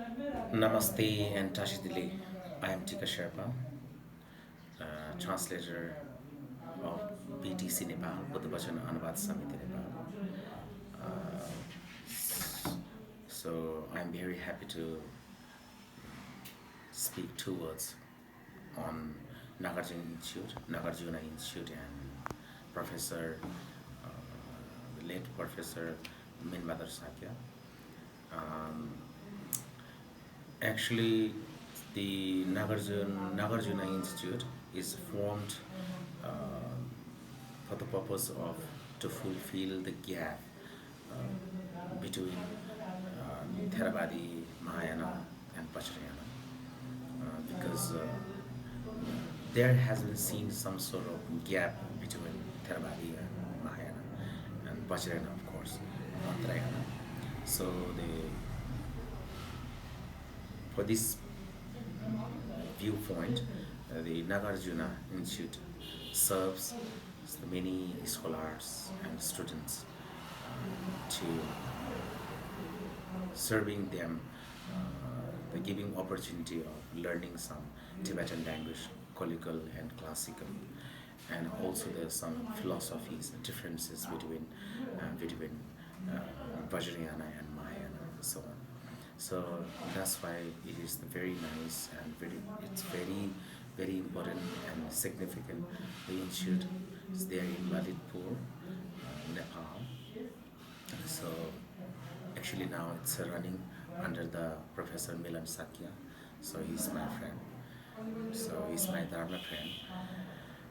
Namaste and Tashidili. I am Tika Sherpa, translator of BTC Nepal, Buddha Bhajan Anubad Samiti Nepal. So I'm very happy to speak two words on Nagarjuna Institute and Professor, the late Professor Bahadur Shakya. Um, Actually, the Nagarjuna Institute is formed uh, for the purpose of to fulfill the gap between Theravadi, Mahayana, and Vajrayana, because there has been seen some sort of gap between Theravadi and Mahayana and Vajrayana, of course, Mantrayana. So for this viewpoint, the Nagarjuna Institute serves the many scholars and students to serving them the giving opportunity of learning some Tibetan language, colloquial and classical, and also there's some philosophies differences between Vajrayana and Mahayana and so on. So that's why it is very nice and it's very important and significant. The institute is there in Lalitpur, Nepal. So actually now it's running under the Professor Milan Shakya. So he's my friend. So he's my Dharma friend.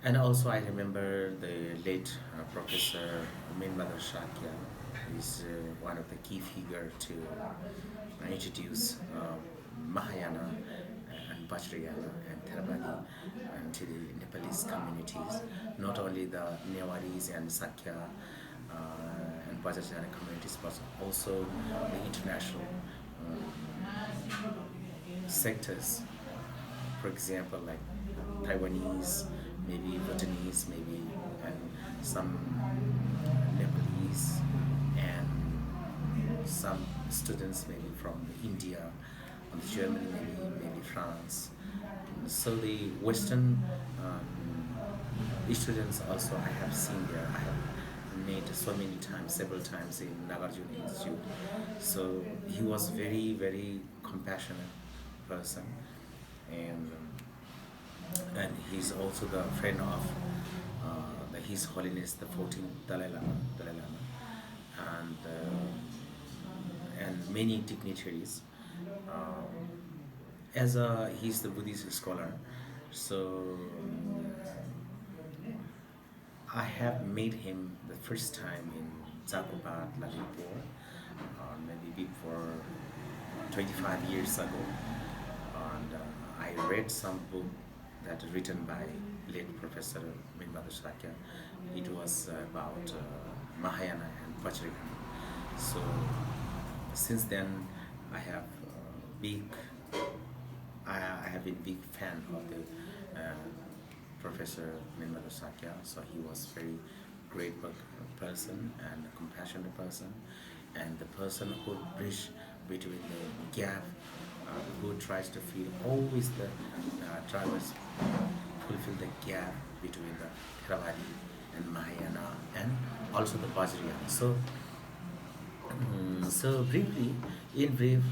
And also I remember the late Professor Minmada Shakya. He's one of the key figure to introduce Mahayana and Vajrayana and Theravadi to the Nepalese communities, not only the Newaris and Sakya and Vajrayana communities, but also the international sectors. For example, like Taiwanese, maybe Bhutanese, maybe, and some Nepalese, and some students maybe from India, from Germany, maybe France. So the Western students also I have seen there. I have met so many times, several times in Nagarjuna Institute. So he was very compassionate person, and he's also the friend of His Holiness the 14th Dalai Lama, and many dignitaries. As he's the Buddhist scholar, so I have met him the first time in Zakopat, Lalitpur, maybe before 25 years ago, and I read some book that written by late Professor Minmada Shakya. It was about Mahayana and Vajrayana. So since then, I have big, I have been big fan of the Professor Minmada Shakya. So he was very great person and a compassionate person, and the person who bridge between the gap, who tries to feel always the tries fulfill the gap between the Theravadi and Mahayana and also the Vajrayana. So briefly, in brief,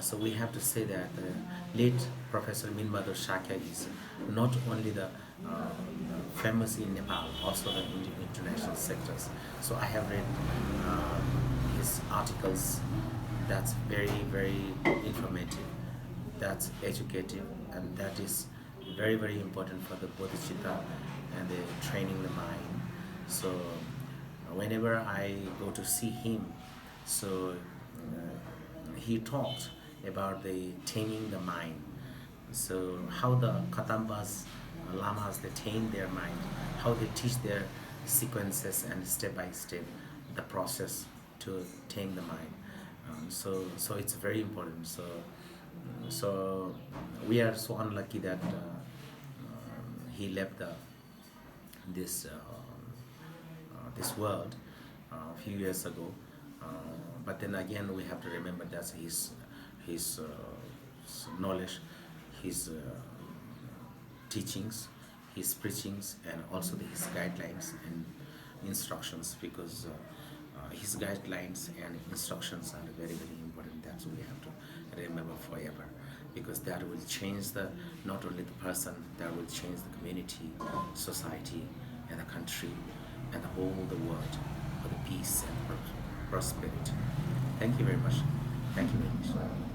so we have to say that late Professor Minmada Shakya is not only the famous in Nepal, also the international sectors. So I have read his articles. That's very informative. That's educative, and that is very important for the bodhicitta and the training the mind. So whenever I go to see him, so he talked about the taming the mind. So how the Katambas, Lamas, they tame their mind, how they teach their sequences and step by step the process to tame the mind. So it's very important. So we are so unlucky that he left this this world a few years ago. But then again, we have to remember that his knowledge, his teachings, his preachings, and also his guidelines and instructions, because his guidelines and instructions are very, very important. That's what we have to remember forever, because that will change the not only the person, that will change the community, society, and the country, and the whole the world for the peace and prosperity. Thank you very much. Thank you very much.